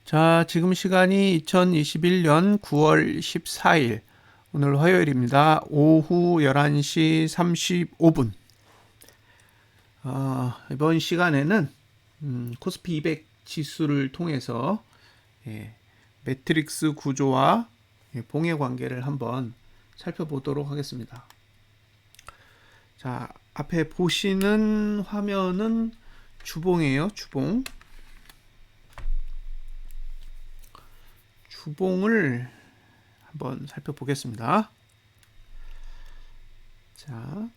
자, 지금 시간이 2021년 9월 14일, 오늘 화요일입니다. 오후 11시 35분. 이번 시간에는 코스피 200 지수를 통해서 매트릭스 구조와 봉의 관계를 한번 살펴보도록 하겠습니다. 자, 앞에 보시는 화면은 주봉이에요. 주봉을 한번 살펴보겠습니다. 자,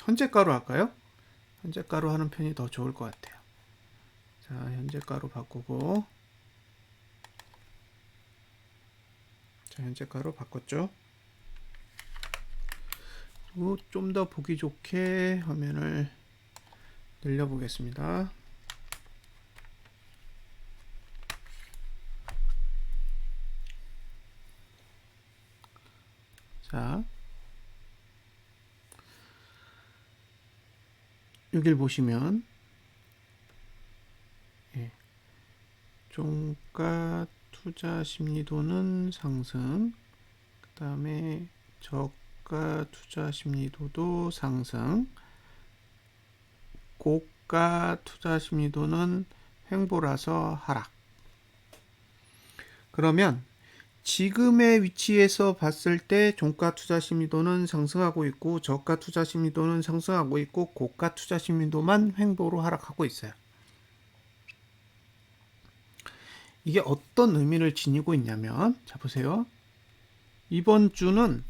현재가로 할까요? 현재가로 하는 편이 더 좋을 것 같아요. 자, 현재가로 바꾸고, 자, 현재가로 바꿨죠. 그리고 좀 더 보기 좋게 화면을 늘려보겠습니다. 자, 여길 보시면 종가 투자 심리도는 상승, 그 다음에 저가 투자 심리도도 상승, 고가 투자 심리도는 횡보라서 하락. 그러면 지금의 위치에서 봤을 때 종가 투자 심리도는 상승하고 있고, 저가 투자 심리도는 상승하고 있고, 고가 투자 심리도만 횡보로 하락하고 있어요. 이게 어떤 의미를 지니고 있냐면, 자 보세요. 이번 주는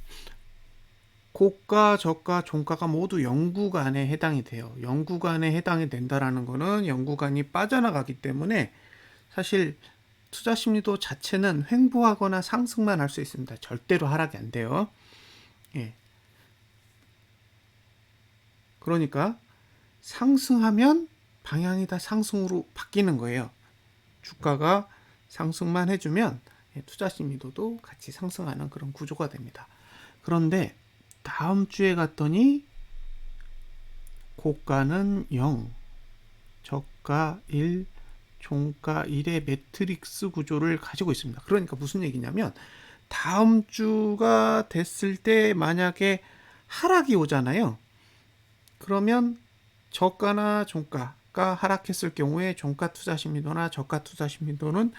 고가, 저가, 종가가 모두 영구간에 해당이 돼요. 영구간에 해당이 된다라는 거는 영구간이 빠져나가기 때문에 사실 투자 심리도 자체는 횡보하거나 상승만 할 수 있습니다. 절대로 하락이 안 돼요. 그러니까 상승하면 방향이 다 상승으로 바뀌는 거예요. 주가가 상승만 해주면 투자 심리도도 같이 상승하는 그런 구조가 됩니다. 그런데 다음 주에 갔더니 고가는 0, 저가 1, 종가 1의 매트릭스 구조를 가지고 있습니다. 그러니까 무슨 얘기냐면 다음 주가 됐을 때 만약에 하락이 오잖아요. 그러면 저가나 종가가 하락했을 경우에 종가 투자 심리도나 저가 투자 심리도는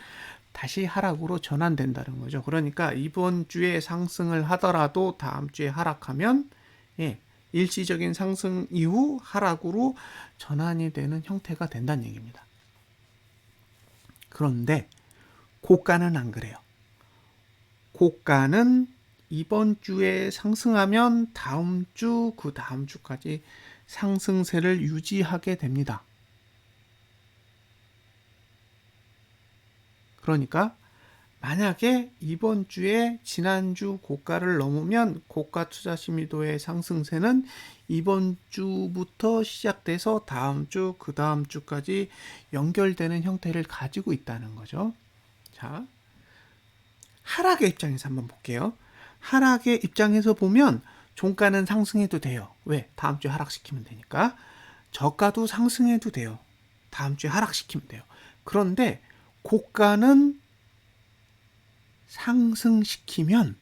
다시 하락으로 전환된다는 거죠. 그러니까 이번 주에 상승을 하더라도 다음 주에 하락하면 일시적인 상승 이후 하락으로 전환이 되는 형태가 된다는 얘기입니다. 그런데 고가는 안 그래요. 고가는 이번 주에 상승하면 다음 주, 그 다음 주까지 상승세를 유지하게 됩니다. 그러니까 만약에 이번 주에 지난주 고가를 넘으면 고가 투자 심리도의 상승세는 이번 주부터 시작돼서 다음 주, 그 다음 주까지 연결되는 형태를 가지고 있다는 거죠. 자, 하락의 입장에서 한번 볼게요. 하락의 입장에서 보면 종가는 상승해도 돼요. 왜? 다음 주에 하락시키면 되니까. 저가도 상승해도 돼요. 다음 주에 하락시키면 돼요. 그런데 고가는 상승시키면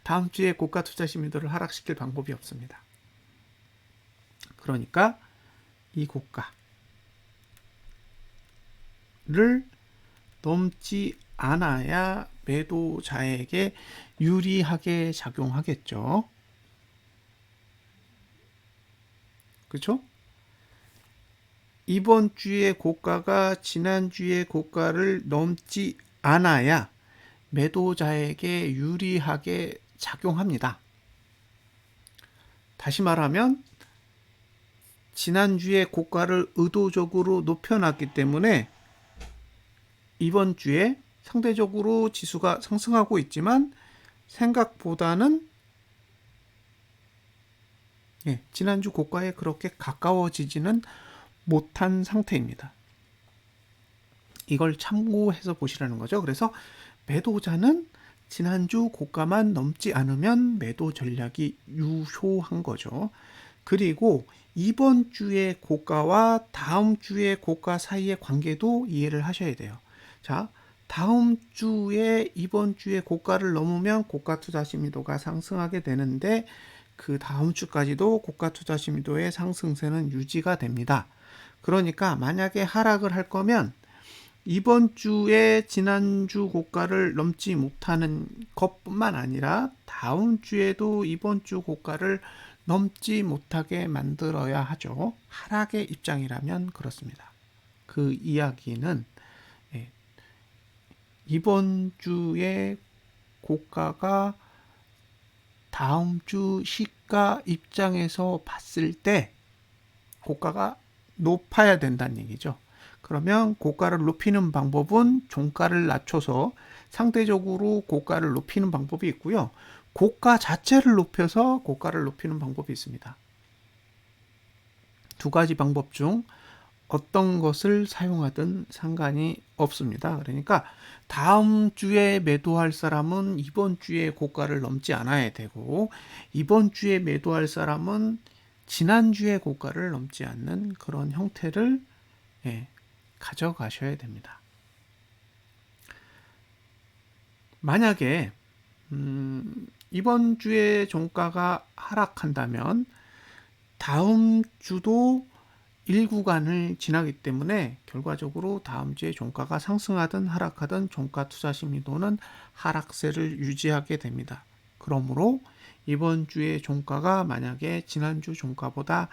다음 주에 고가 투자 심리도를 하락시킬 방법이 없습니다. 그러니까 이 고가를 넘지 않아야 매도자에게 유리하게 작용하겠죠. 그렇죠? 이번 주의 고가가 지난주의 고가를 넘지 않아야 매도자에게 유리하게 작용합니다. 다시 말하면 지난주에 고가를 의도적으로 높여놨기 때문에 이번 주에 상대적으로 지수가 상승하고 있지만 생각보다는 지난주 고가에 그렇게 가까워지지는 못한 상태입니다. 이걸 참고해서 보시라는 거죠. 그래서 매도자는 지난주 고가만 넘지 않으면 매도 전략이 유효한 거죠. 그리고 이번 주의 고가와 다음 주의 고가 사이의 관계도 이해를 하셔야 돼요. 자, 다음 주에 이번 주에 고가를 넘으면 고가 투자 심리도가 상승하게 되는데 그 다음 주까지도 고가 투자 심리도의 상승세는 유지가 됩니다. 그러니까 만약에 하락을 할 거면 이번 주에 지난주 고가를 넘지 못하는 것뿐만 아니라 다음 주에도 이번 주 고가를 넘지 못하게 만들어야 하죠. 하락의 입장이라면 그렇습니다. 그 이야기는 이번 주에 고가가 다음 주 시가 입장에서 봤을 때 고가가 높아야 된다는 얘기죠. 그러면 고가를 높이는 방법은 종가를 낮춰서 상대적으로 고가를 높이는 방법이 있고요. 고가 자체를 높여서 고가를 높이는 방법이 있습니다. 두 가지 방법 중 어떤 것을 사용하든 상관이 없습니다. 그러니까 다음 주에 매도할 사람은 이번 주에 고가를 넘지 않아야 되고 이번 주에 매도할 사람은 지난주에 고가를 넘지 않는 그런 형태를 가져가셔야 됩니다. 만약에 이번 주에 종가가 하락한다면 다음 주도 일구간을 지나기 때문에 결과적으로 다음 주에 종가가 상승하든 하락하든 종가 투자 심리도는 하락세를 유지하게 됩니다. 그러므로 이번 주에 종가가 만약에 지난주 종가보다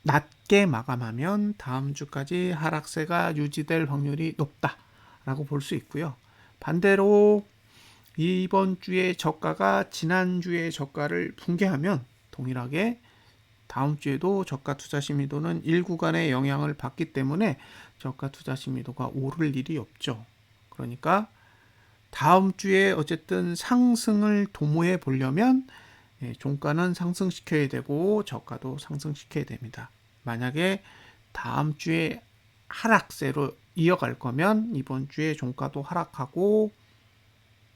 낮게 마감하면 다음 주까지 하락세가 유지될 확률이 높다라고 볼 수 있고요. 반대로 이번 주에 저가가 지난주의 저가를 붕괴하면 동일하게 다음 주에도 저가 투자 심리도는 일구간의 영향을 받기 때문에 저가 투자 심리도가 오를 일이 없죠. 그러니까 다음 주에 어쨌든 상승을 도모해 보려면 종가는 상승시켜야 되고 저가도 상승시켜야 됩니다. 만약에 다음 주에 하락세로 이어갈 거면 이번 주에 종가도 하락하고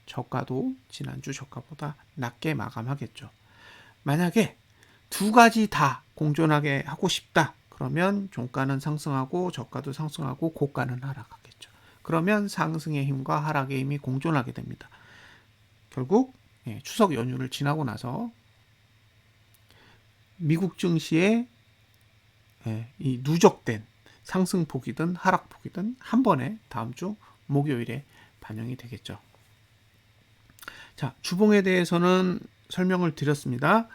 저가도 지난주 저가보다 낮게 마감하겠죠. 만약에 두 가지 다 공존하게 하고 싶다. 그러면 종가는 상승하고 저가도 상승하고 고가는 하락하겠죠. 그러면 상승의 힘과 하락의 힘이 공존하게 됩니다. 결국 추석 연휴를 지나고 나서 미국 증시의 이 누적된 상승폭이든 하락폭이든 한 번에 다음 주 목요일에 반영이 되겠죠. 자, 주봉에 대해서는 설명을 드렸습니다.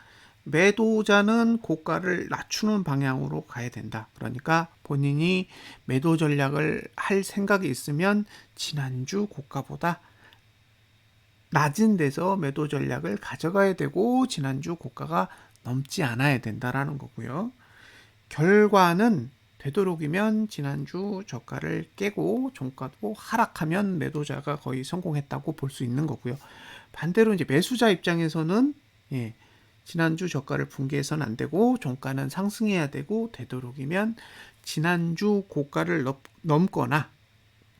매도자는 고가를 낮추는 방향으로 가야 된다. 그러니까 본인이 매도 전략을 할 생각이 있으면 지난주 고가보다 낮은 데서 매도 전략을 가져가야 되고 지난주 고가가 넘지 않아야 된다라는 거고요. 결과는 되도록이면 지난주 저가를 깨고 종가도 하락하면 매도자가 거의 성공했다고 볼 수 있는 거고요. 반대로 이제 매수자 입장에서는 지난주 저가를 붕괴해서는 안 되고 종가는 상승해야 되고 되도록이면 지난주 고가를 넘거나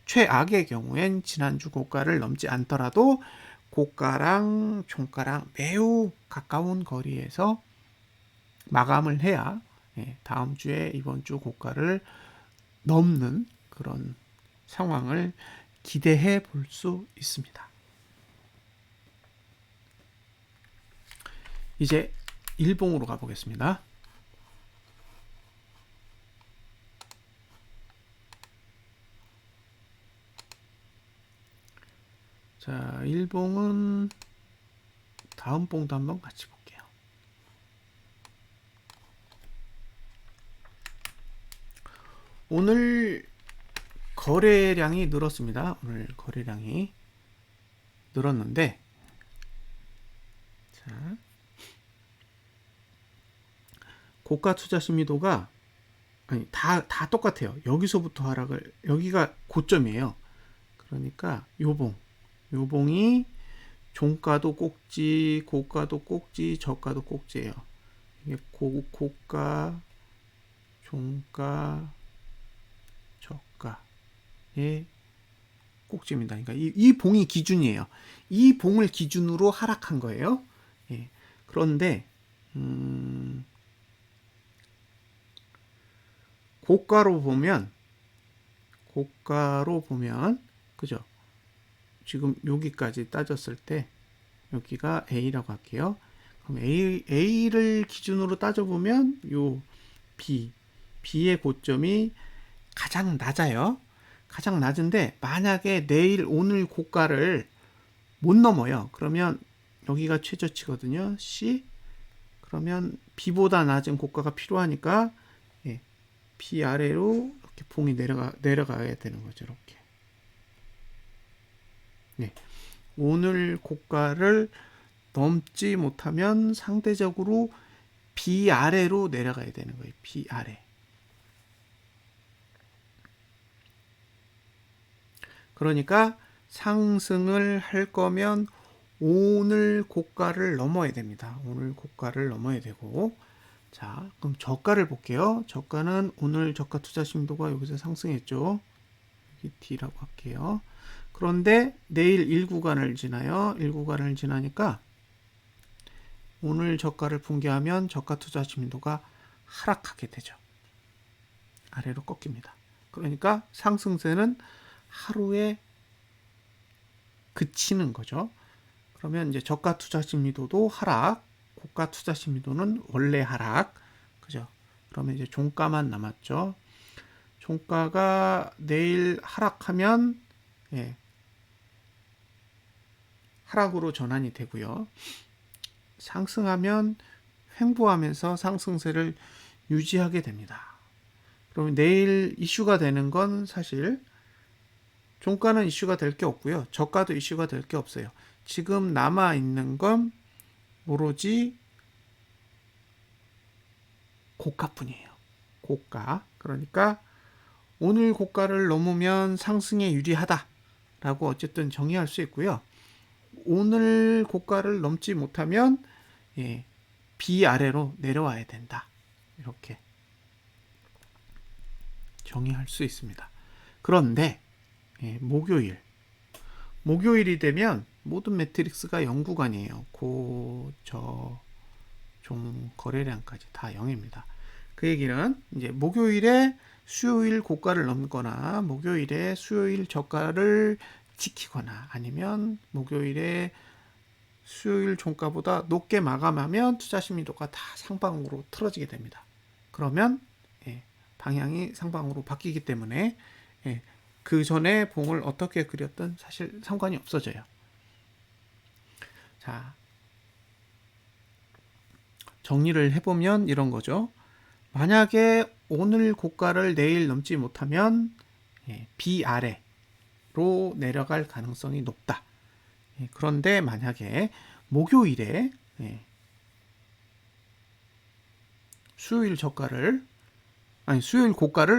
최악의 경우엔 지난주 고가를 넘지 않더라도 고가랑 종가랑 매우 가까운 거리에서 마감을 해야 다음 주에 이번 주 고가를 넘는 그런 상황을 기대해 볼 수 있습니다. 이제 일봉으로 가보겠습니다. 자, 일봉은 다음 봉도 한번 같이 볼게요. 오늘 거래량이 늘었습니다. 오늘 거래량이 늘었는데 자, 고가 투자 심리도가 아니 다 똑같아요. 여기서부터 하락을 여기가 고점이에요. 그러니까 요봉이 종가도 꼭지, 고가도 꼭지, 저가도 꼭지예요. 이게 고가, 종가, 저가의 꼭지입니다. 그러니까 이 봉이 기준이에요. 이 봉을 기준으로 하락한 거예요. 그런데 고가로 보면 그죠? 지금 여기까지 따졌을 때 여기가 A라고 할게요. 그럼 A를 기준으로 따져보면 요 B의 고점이 가장 낮아요. 가장 낮은데 만약에 오늘 고가를 못 넘어요. 그러면 여기가 최저치거든요. C. 그러면 B보다 낮은 고가가 필요하니까 B 아래로 이렇게 봉이 내려가야 되는 거죠. 이렇게. 네. 오늘 고가를 넘지 못하면 상대적으로 B 아래로 내려가야 되는 거예요. B 아래. 그러니까 상승을 할 거면 오늘 고가를 넘어야 됩니다. 오늘 고가를 넘어야 되고, 자, 그럼 저가를 볼게요. 저가는 오늘 저가 투자 심도가 여기서 상승했죠. 여기 D라고 할게요. 그런데 내일 1구간을 지나요. 1구간을 지나니까 오늘 저가를 붕괴하면 저가 투자 심도가 하락하게 되죠. 아래로 꺾입니다. 그러니까 상승세는 하루에 그치는 거죠. 그러면 이제 저가 투자 심리도도 하락, 고가 투자 심리도는 원래 하락, 그죠? 그러면 이제 종가만 남았죠. 종가가 내일 하락하면 하락으로 전환이 되고요. 상승하면 횡보하면서 상승세를 유지하게 됩니다. 그러면 내일 이슈가 되는 건 사실 종가는 이슈가 될 게 없고요. 저가도 이슈가 될 게 없어요. 지금 남아있는 건 오로지 고가뿐이에요. 고가. 그러니까 오늘 고가를 넘으면 상승에 유리하다라고 어쨌든 정의할 수 있고요. 오늘 고가를 넘지 못하면 B 아래로 내려와야 된다. 이렇게 정의할 수 있습니다. 그런데 목요일이 되면 모든 매트릭스가 0구간이에요. 고, 저, 종, 거래량까지 다 0입니다. 그 얘기는 이제 목요일에 수요일 고가를 넘거나 목요일에 수요일 저가를 지키거나 아니면 목요일에 수요일 종가보다 높게 마감하면 투자 심리도가 다 상방으로 틀어지게 됩니다. 그러면 방향이 상방으로 바뀌기 때문에 그 전에 봉을 어떻게 그렸든 사실 상관이 없어져요. 자, 정리를 해보면 이런 거죠. 만약에 오늘 고가를 내일 넘지 못하면 B 아래로 내려갈 가능성이 높다. 그런데 만약에 목요일에 수요일 고가를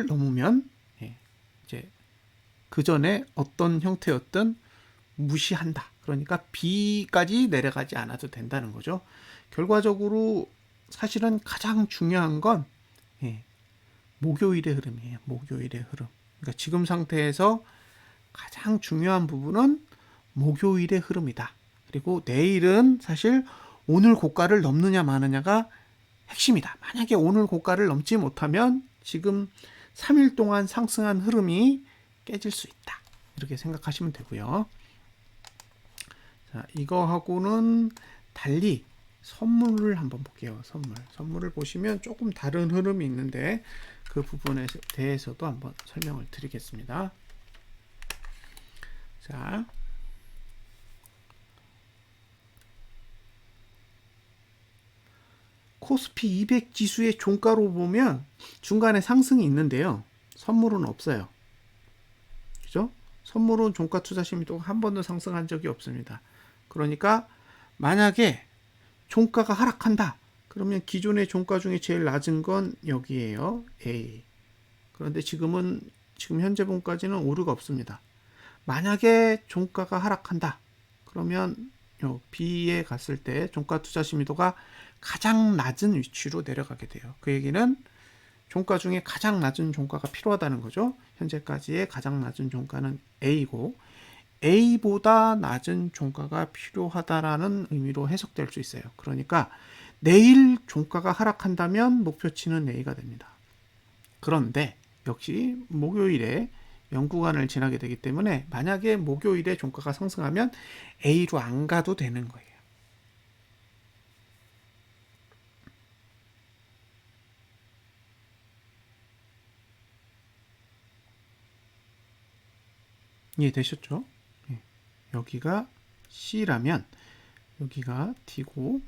넘으면 이제 그 전에 어떤 형태였든 무시한다. 그러니까 B까지 내려가지 않아도 된다는 거죠. 결과적으로 사실은 가장 중요한 건 목요일의 흐름이에요. 목요일의 흐름. 그러니까 지금 상태에서 가장 중요한 부분은 목요일의 흐름이다. 그리고 내일은 사실 오늘 고가를 넘느냐 마느냐가 핵심이다. 만약에 오늘 고가를 넘지 못하면 지금 3일 동안 상승한 흐름이 깨질 수 있다. 이렇게 생각하시면 되고요. 자, 이거하고는 달리 선물을 한번 볼게요. 선물을 보시면 조금 다른 흐름이 있는데 그 부분에 대해서도 한번 설명을 드리겠습니다. 자, 코스피 200 지수의 종가로 보면 중간에 상승이 있는데요. 선물은 없어요. 그죠? 선물은 종가 투자 심리도가 한 번도 상승한 적이 없습니다. 그러니까 만약에 종가가 하락한다. 그러면 기존의 종가 중에 제일 낮은 건 여기에요. A. 그런데 지금 현재 봉까지는 오류가 없습니다. 만약에 종가가 하락한다. 그러면 B에 갔을 때 종가 투자 심리도가 가장 낮은 위치로 내려가게 돼요. 그 얘기는 종가 중에 가장 낮은 종가가 필요하다는 거죠. 현재까지의 가장 낮은 종가는 A고 A보다 낮은 종가가 필요하다라는 의미로 해석될 수 있어요. 그러니까 내일 종가가 하락한다면 목표치는 A가 됩니다. 그런데 역시 목요일에 0구간을 지나게 되기 때문에 만약에 목요일에 종가가 상승하면 A로 안 가도 되는 거예요. 이해되셨죠? 여기가 C라면 여기가 D고,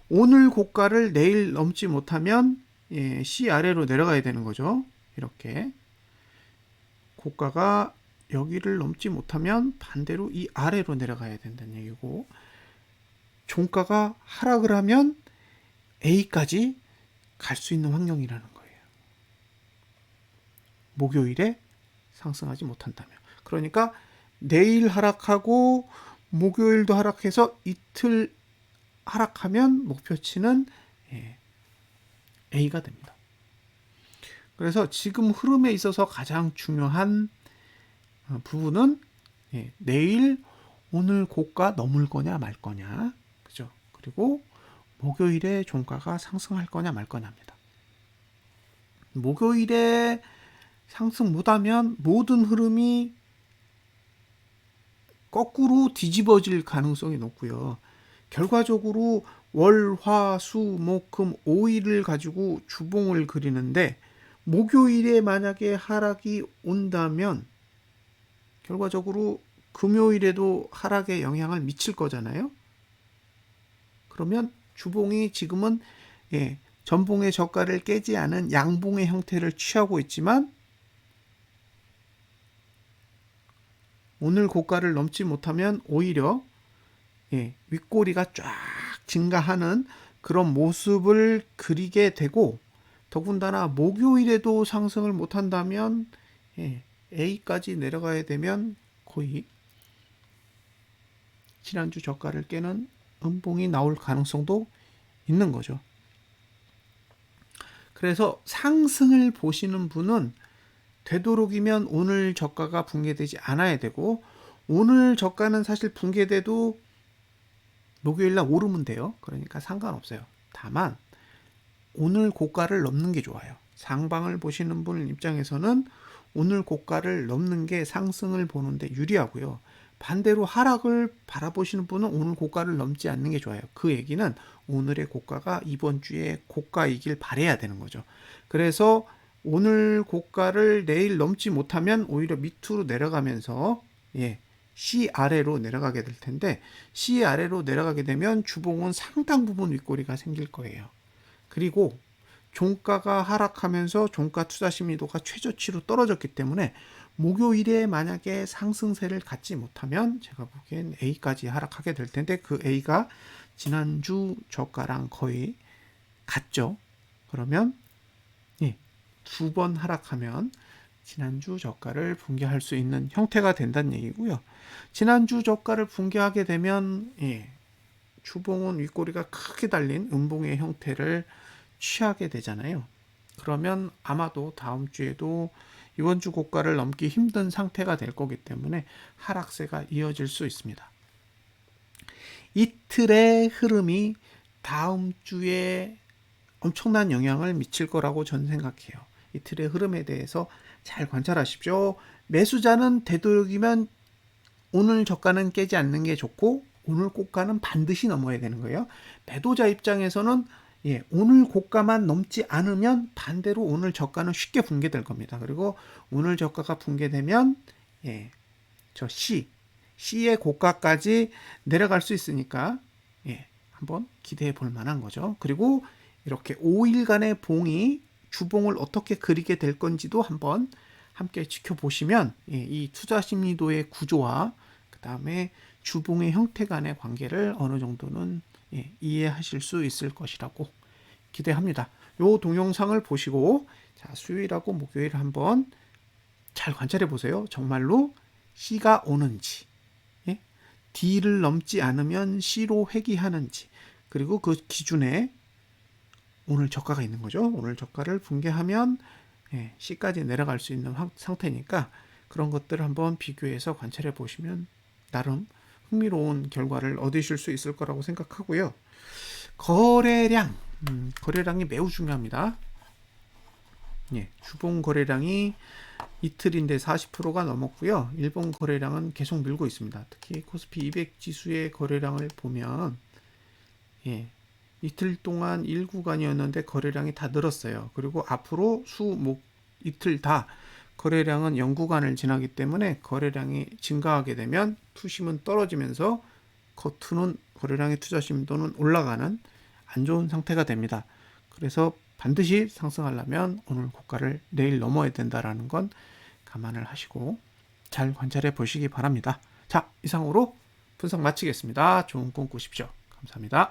오늘 고가를 내일 넘지 못하면 C 아래로 내려가야 되는 거죠. 이렇게 고가가 여기를 넘지 못하면 반대로 이 아래로 내려가야 된다는 얘기고, 종가가 하락을 하면 A까지 갈 수 있는 환경이라는 거예요. 목요일에 상승하지 못한다면. 그러니까 내일 하락하고 목요일도 하락해서 이틀 하락하면 목표치는 A가 됩니다. 그래서 지금 흐름에 있어서 가장 중요한 부분은 내일 오늘 고가 넘을 거냐 말 거냐, 그죠? 그리고 목요일에 종가가 상승할 거냐 말 거냐입니다. 목요일에 상승 못하면 모든 흐름이 거꾸로 뒤집어질 가능성이 높고요. 결과적으로 월, 화, 수, 목, 금 5일을 가지고 주봉을 그리는데 목요일에 만약에 하락이 온다면 결과적으로 금요일에도 하락에 영향을 미칠 거잖아요. 그러면 주봉이 지금은 전봉의 저가를 깨지 않은 양봉의 형태를 취하고 있지만 오늘 고가를 넘지 못하면 오히려 윗꼬리가 쫙 증가하는 그런 모습을 그리게 되고, 더군다나 목요일에도 상승을 못한다면 A까지 내려가야 되면 거의 지난주 저가를 깨는 음봉이 나올 가능성도 있는 거죠. 그래서 상승을 보시는 분은 되도록이면 오늘 저가가 붕괴되지 않아야 되고, 오늘 저가는 사실 붕괴돼도 목요일날 오르면 돼요. 그러니까 상관없어요. 다만 오늘 고가를 넘는 게 좋아요. 상방을 보시는 분 입장에서는 오늘 고가를 넘는 게 상승을 보는데 유리하고요. 반대로 하락을 바라보시는 분은 오늘 고가를 넘지 않는 게 좋아요. 그 얘기는 오늘의 고가가 이번 주에 고가이길 바라야 되는 거죠. 그래서 오늘 고가를 내일 넘지 못하면 오히려 밑으로 내려가면서 C 아래로 내려가게 될 텐데, C 아래로 내려가게 되면 주봉은 상당 부분 윗꼬리가 생길 거예요. 그리고 종가가 하락하면서 종가 투자 심리도가 최저치로 떨어졌기 때문에 목요일에 만약에 상승세를 갖지 못하면 제가 보기엔 A까지 하락하게 될 텐데, 그 A가 지난주 저가랑 거의 같죠. 그러면 두 번 하락하면 지난주 저가를 붕괴할 수 있는 형태가 된다는 얘기고요. 지난주 저가를 붕괴하게 되면 주봉은 윗꼬리가 크게 달린 음봉의 형태를 취하게 되잖아요. 그러면 아마도 다음 주에도 이번 주 고가를 넘기 힘든 상태가 될 거기 때문에 하락세가 이어질 수 있습니다. 이틀의 흐름이 다음 주에 엄청난 영향을 미칠 거라고 저는 생각해요. 이틀의 흐름에 대해서 잘 관찰하십시오. 매수자는 되도록이면 오늘 저가는 깨지 않는 게 좋고 오늘 고가는 반드시 넘어야 되는 거예요. 매도자 입장에서는 오늘 고가만 넘지 않으면 반대로 오늘 저가는 쉽게 붕괴될 겁니다. 그리고 오늘 저가가 붕괴되면 저 C의 고가까지 내려갈 수 있으니까 한번 기대해 볼 만한 거죠. 그리고 이렇게 5일간의 봉이 주봉을 어떻게 그리게 될 건지도 한번 함께 지켜보시면 이 투자 심리도의 구조와 그 다음에 주봉의 형태 간의 관계를 어느 정도는 이해하실 수 있을 것이라고 기대합니다. 이 동영상을 보시고 수요일하고 목요일 한번 잘 관찰해 보세요. 정말로 C가 오는지, D를 넘지 않으면 C로 회귀하는지, 그리고 그 기준에 오늘 저가가 있는 거죠. 오늘 저가를 붕괴하면 C까지 내려갈 수 있는 상태니까 그런 것들을 한번 비교해서 관찰해 보시면 나름 흥미로운 결과를 얻으실 수 있을 거라고 생각하고요. 거래량이 매우 중요합니다. 예, 주봉 거래량이 이틀인데 40%가 넘었고요. 일본 거래량은 계속 늘고 있습니다. 특히 코스피 200 지수의 거래량을 보면 예, 이틀 동안 1구간이었는데 거래량이 다 늘었어요. 그리고 앞으로 수, 목, 이틀 다 거래량은 0구간을 지나기 때문에 거래량이 증가하게 되면 투심은 떨어지면서 겉으로는 거래량의 투자 심도는 올라가는 안 좋은 상태가 됩니다. 그래서 반드시 상승하려면 오늘 고가를 내일 넘어야 된다라는 건 감안을 하시고 잘 관찰해 보시기 바랍니다. 자, 이상으로 분석 마치겠습니다. 좋은 꿈 꾸십시오. 감사합니다.